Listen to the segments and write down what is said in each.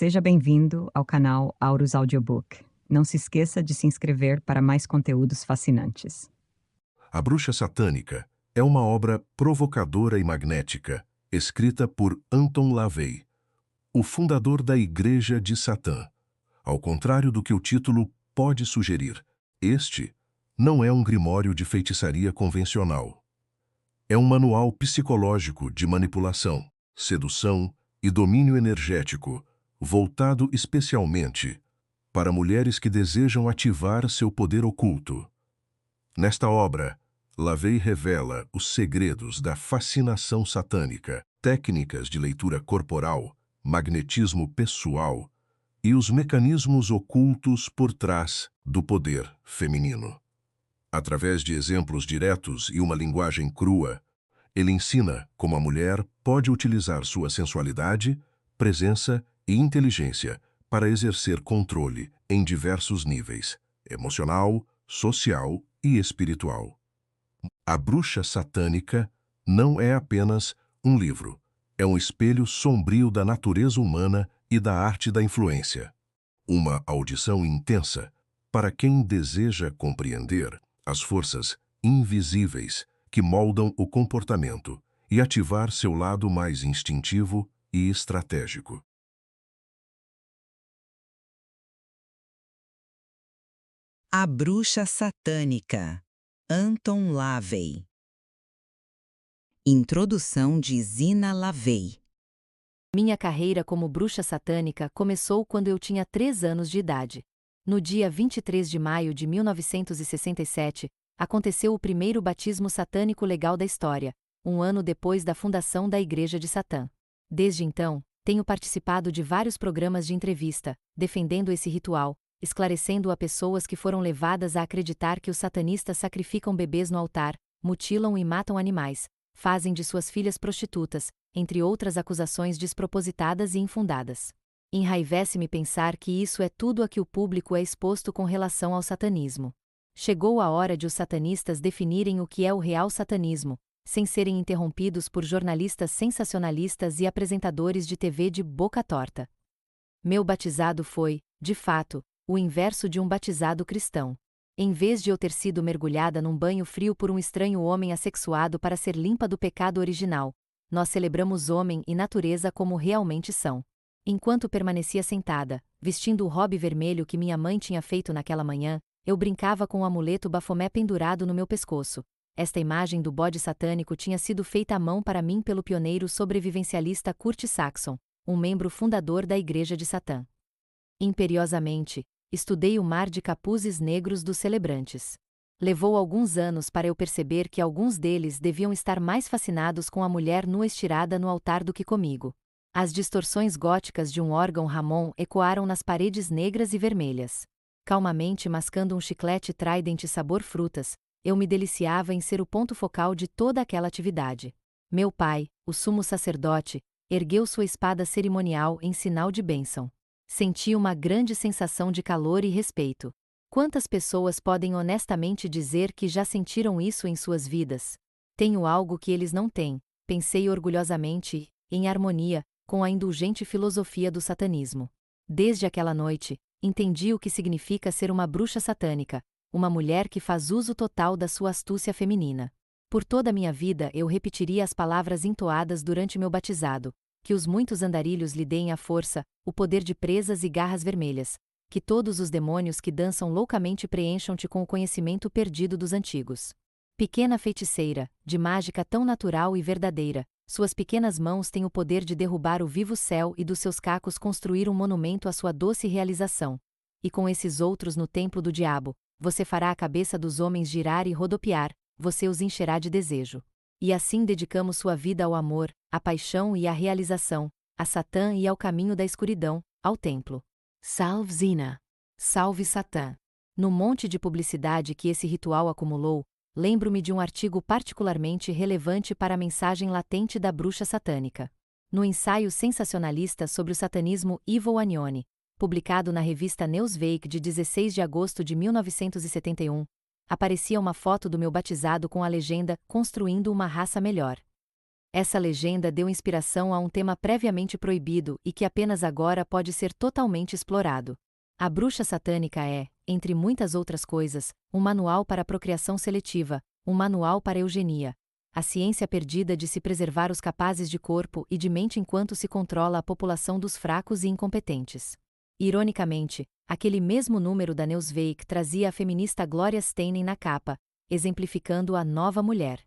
Seja bem-vindo ao canal Aurus Audiobook. Não se esqueça de se inscrever para mais conteúdos fascinantes. A Bruxa Satânica é uma obra provocadora e magnética, escrita por Anton LaVey, o fundador da Igreja de Satã. Ao contrário do que o título pode sugerir, este não é um grimório de feitiçaria convencional. É um manual psicológico de manipulação, sedução e domínio energético, voltado especialmente para mulheres que desejam ativar seu poder oculto. Nesta obra, LaVey revela os segredos da fascinação satânica, técnicas de leitura corporal, magnetismo pessoal e os mecanismos ocultos por trás do poder feminino. Através de exemplos diretos e uma linguagem crua, ele ensina como a mulher pode utilizar sua sensualidade, presença e inteligência para exercer controle em diversos níveis: emocional, social e espiritual. A Bruxa Satânica não é apenas um livro, é um espelho sombrio da natureza humana e da arte da influência. Uma audição intensa para quem deseja compreender as forças invisíveis que moldam o comportamento e ativar seu lado mais instintivo e estratégico. A Bruxa Satânica, Anton LaVey. Introdução de Zina LaVey. Minha carreira como bruxa satânica começou quando eu tinha 3 anos de idade. No dia 23 de maio de 1967, aconteceu o primeiro batismo satânico legal da história, um ano depois da fundação da Igreja de Satã. Desde então, tenho participado de vários programas de entrevista, defendendo esse ritual, esclarecendo a pessoas que foram levadas a acreditar que os satanistas sacrificam bebês no altar, mutilam e matam animais, fazem de suas filhas prostitutas, entre outras acusações despropositadas e infundadas. Enraivece-me pensar que isso é tudo a que o público é exposto com relação ao satanismo. Chegou a hora de os satanistas definirem o que é o real satanismo, sem serem interrompidos por jornalistas sensacionalistas e apresentadores de TV de boca torta. Meu batizado foi, de fato, o inverso de um batizado cristão. Em vez de eu ter sido mergulhada num banho frio por um estranho homem assexuado para ser limpa do pecado original, nós celebramos homem e natureza como realmente são. Enquanto permanecia sentada, vestindo o robe vermelho que minha mãe tinha feito naquela manhã, eu brincava com o amuleto Bafomé pendurado no meu pescoço. Esta imagem do bode satânico tinha sido feita à mão para mim pelo pioneiro sobrevivencialista Kurt Saxon, um membro fundador da Igreja de Satã. Imperiosamente, estudei o mar de capuzes negros dos celebrantes. Levou alguns anos para eu perceber que alguns deles deviam estar mais fascinados com a mulher nua estirada no altar do que comigo. As distorções góticas de um órgão Ramon ecoaram nas paredes negras e vermelhas. Calmamente mascando um chiclete Trident sabor frutas, eu me deliciava em ser o ponto focal de toda aquela atividade. Meu pai, o sumo sacerdote, ergueu sua espada cerimonial em sinal de bênção. Senti uma grande sensação de calor e respeito. Quantas pessoas podem honestamente dizer que já sentiram isso em suas vidas? Tenho algo que eles não têm, pensei orgulhosamente, em harmonia com a indulgente filosofia do satanismo. Desde aquela noite, entendi o que significa ser uma bruxa satânica, uma mulher que faz uso total da sua astúcia feminina. Por toda a minha vida eu repetiria as palavras entoadas durante meu batizado: que os muitos andarilhos lhe deem a força, o poder de presas e garras vermelhas, que todos os demônios que dançam loucamente preencham-te com o conhecimento perdido dos antigos. Pequena feiticeira, de mágica tão natural e verdadeira, suas pequenas mãos têm o poder de derrubar o vivo céu e dos seus cacos construir um monumento à sua doce realização. E com esses outros no templo do diabo, você fará a cabeça dos homens girar e rodopiar, você os encherá de desejo. E assim dedicamos sua vida ao amor, à paixão e à realização, a Satã e ao caminho da escuridão, ao templo. Salve Zina! Salve Satã! No monte de publicidade que esse ritual acumulou, lembro-me de um artigo particularmente relevante para a mensagem latente da bruxa satânica. No ensaio sensacionalista sobre o satanismo Ivo Anione, publicado na revista Newsweek de 16 de agosto de 1971, aparecia uma foto do meu batizado com a legenda "Construindo uma raça melhor". Essa legenda deu inspiração a um tema previamente proibido e que apenas agora pode ser totalmente explorado. A bruxa satânica é, entre muitas outras coisas, um manual para a procriação seletiva, um manual para a eugenia, a ciência perdida de se preservar os capazes de corpo e de mente enquanto se controla a população dos fracos e incompetentes. Ironicamente, aquele mesmo número da Newsweek trazia a feminista Gloria Steinem na capa, exemplificando a nova mulher.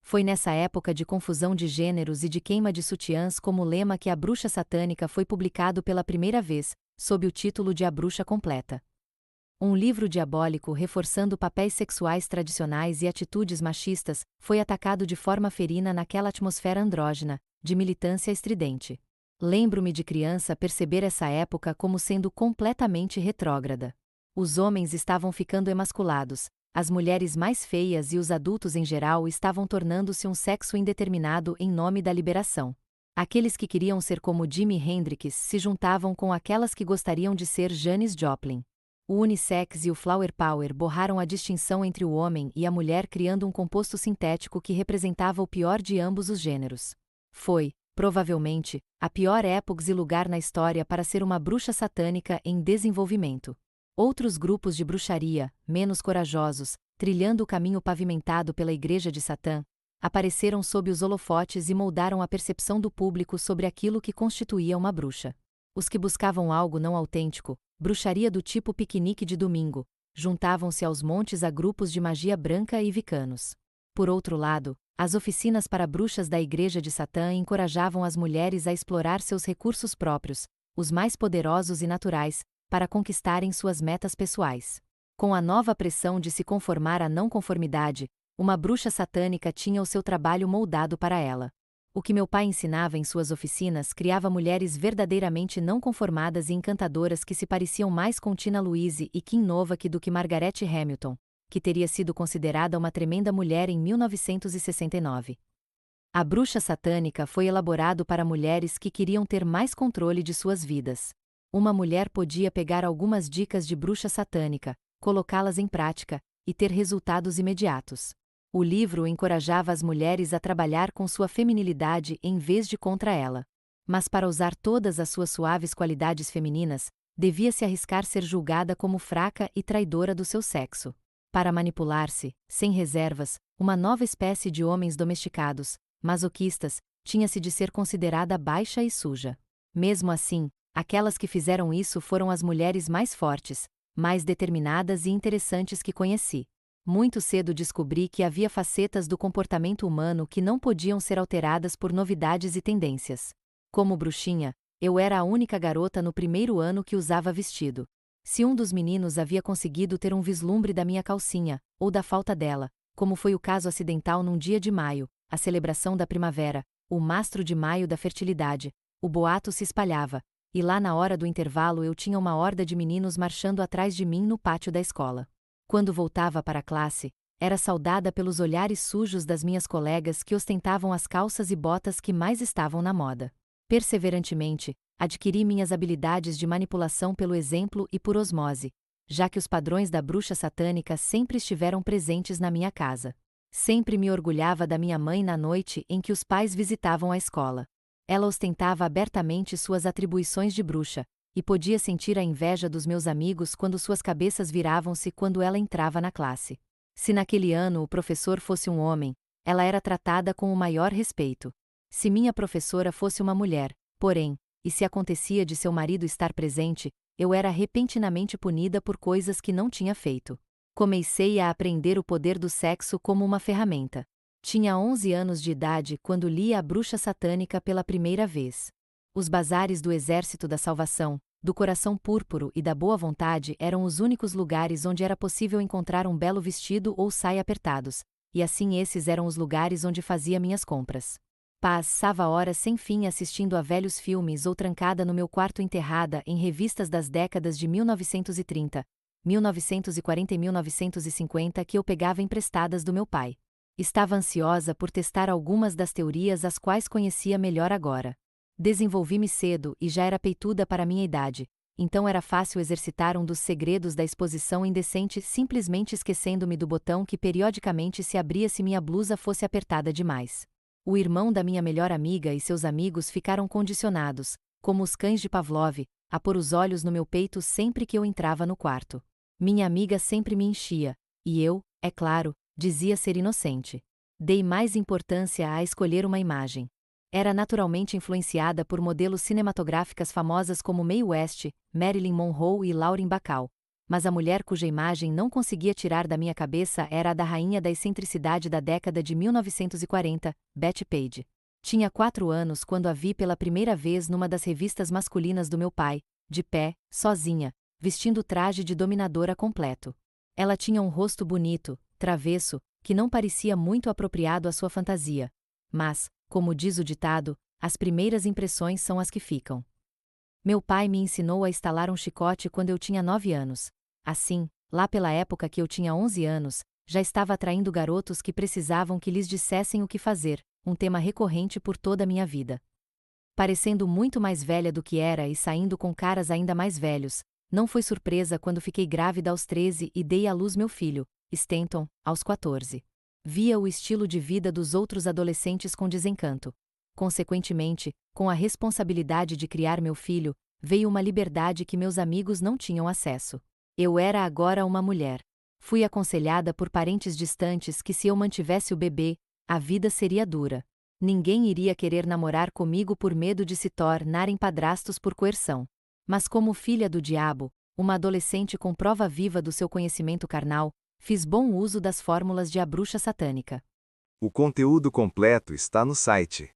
Foi nessa época de confusão de gêneros e de queima de sutiãs como lema que A Bruxa Satânica foi publicado pela primeira vez, sob o título de A Bruxa Completa. Um livro diabólico reforçando papéis sexuais tradicionais e atitudes machistas, foi atacado de forma ferina naquela atmosfera andrógena, de militância estridente. Lembro-me de criança perceber essa época como sendo completamente retrógrada. Os homens estavam ficando emasculados, as mulheres mais feias e os adultos em geral estavam tornando-se um sexo indeterminado em nome da liberação. Aqueles que queriam ser como Jimi Hendrix se juntavam com aquelas que gostariam de ser Janis Joplin. O unissex e o flower power borraram a distinção entre o homem e a mulher, criando um composto sintético que representava o pior de ambos os gêneros. Foi, provavelmente, a pior época e lugar na história para ser uma bruxa satânica em desenvolvimento. Outros grupos de bruxaria, menos corajosos, trilhando o caminho pavimentado pela Igreja de Satã, apareceram sob os holofotes e moldaram a percepção do público sobre aquilo que constituía uma bruxa. Os que buscavam algo não autêntico, bruxaria do tipo piquenique de domingo, juntavam-se aos montes a grupos de magia branca e vicanos. Por outro lado, as oficinas para bruxas da Igreja de Satã encorajavam as mulheres a explorar seus recursos próprios, os mais poderosos e naturais, para conquistarem suas metas pessoais. Com a nova pressão de se conformar à não conformidade, uma bruxa satânica tinha o seu trabalho moldado para ela. O que meu pai ensinava em suas oficinas criava mulheres verdadeiramente não conformadas e encantadoras que se pareciam mais com Tina Louise e Kim Novak do que Margaret Hamilton, que teria sido considerada uma tremenda mulher em 1969. A bruxa satânica foi elaborado para mulheres que queriam ter mais controle de suas vidas. Uma mulher podia pegar algumas dicas de bruxa satânica, colocá-las em prática, e ter resultados imediatos. O livro encorajava as mulheres a trabalhar com sua feminilidade em vez de contra ela. Mas para usar todas as suas suaves qualidades femininas, devia-se arriscar ser julgada como fraca e traidora do seu sexo. Para manipular-se, sem reservas, uma nova espécie de homens domesticados, masoquistas, tinha-se de ser considerada baixa e suja. Mesmo assim, aquelas que fizeram isso foram as mulheres mais fortes, mais determinadas e interessantes que conheci. Muito cedo descobri que havia facetas do comportamento humano que não podiam ser alteradas por novidades e tendências. Como bruxinha, eu era a única garota no primeiro ano que usava vestido. Se um dos meninos havia conseguido ter um vislumbre da minha calcinha, ou da falta dela, como foi o caso acidental num dia de maio, a celebração da primavera, o mastro de maio da fertilidade, o boato se espalhava, e lá na hora do intervalo eu tinha uma horda de meninos marchando atrás de mim no pátio da escola. Quando voltava para a classe, era saudada pelos olhares sujos das minhas colegas que ostentavam as calças e botas que mais estavam na moda. Perseverantemente, adquiri minhas habilidades de manipulação pelo exemplo e por osmose, já que os padrões da bruxa satânica sempre estiveram presentes na minha casa. Sempre me orgulhava da minha mãe na noite em que os pais visitavam a escola. Ela ostentava abertamente suas atribuições de bruxa, e podia sentir a inveja dos meus amigos quando suas cabeças viravam-se quando ela entrava na classe. Se naquele ano o professor fosse um homem, ela era tratada com o maior respeito. Se minha professora fosse uma mulher, porém, e se acontecia de seu marido estar presente, eu era repentinamente punida por coisas que não tinha feito. Comecei a aprender o poder do sexo como uma ferramenta. Tinha 11 anos de idade quando li A Bruxa Satânica pela primeira vez. Os bazares do Exército da Salvação, do Coração Púrpuro e da Boa Vontade eram os únicos lugares onde era possível encontrar um belo vestido ou saia apertados, e assim esses eram os lugares onde fazia minhas compras. Passava horas sem fim assistindo a velhos filmes ou trancada no meu quarto enterrada em revistas das décadas de 1930, 1940 e 1950 que eu pegava emprestadas do meu pai. Estava ansiosa por testar algumas das teorias as quais conhecia melhor agora. Desenvolvi-me cedo e já era peituda para minha idade, então era fácil exercitar um dos segredos da exposição indecente simplesmente esquecendo-me do botão que periodicamente se abria se minha blusa fosse apertada demais. O irmão da minha melhor amiga e seus amigos ficaram condicionados, como os cães de Pavlov, a pôr os olhos no meu peito sempre que eu entrava no quarto. Minha amiga sempre me enchia, e eu, é claro, dizia ser inocente. Dei mais importância a escolher uma imagem. Era naturalmente influenciada por modelos cinematográficas famosas como Mae West, Marilyn Monroe e Lauren Bacall. Mas a mulher cuja imagem não conseguia tirar da minha cabeça era a da rainha da excentricidade da década de 1940, Betty Page. Tinha 4 anos quando a vi pela primeira vez numa das revistas masculinas do meu pai, de pé, sozinha, vestindo o traje de dominadora completo. Ela tinha um rosto bonito, travesso, que não parecia muito apropriado à sua fantasia. Mas, como diz o ditado, as primeiras impressões são as que ficam. Meu pai me ensinou a estalar um chicote quando eu tinha 9 anos. Assim, lá pela época que eu tinha 11 anos, já estava atraindo garotos que precisavam que lhes dissessem o que fazer, um tema recorrente por toda a minha vida. Parecendo muito mais velha do que era e saindo com caras ainda mais velhos, não foi surpresa quando fiquei grávida aos 13 e dei à luz meu filho, Stanton, aos 14. Via o estilo de vida dos outros adolescentes com desencanto. Consequentemente, com a responsabilidade de criar meu filho, veio uma liberdade que meus amigos não tinham acesso. Eu era agora uma mulher. Fui aconselhada por parentes distantes que se eu mantivesse o bebê, a vida seria dura. Ninguém iria querer namorar comigo por medo de se tornarem padrastos por coerção. Mas como filha do diabo, uma adolescente com prova viva do seu conhecimento carnal, fiz bom uso das fórmulas de A Bruxa Satânica. O conteúdo completo está no site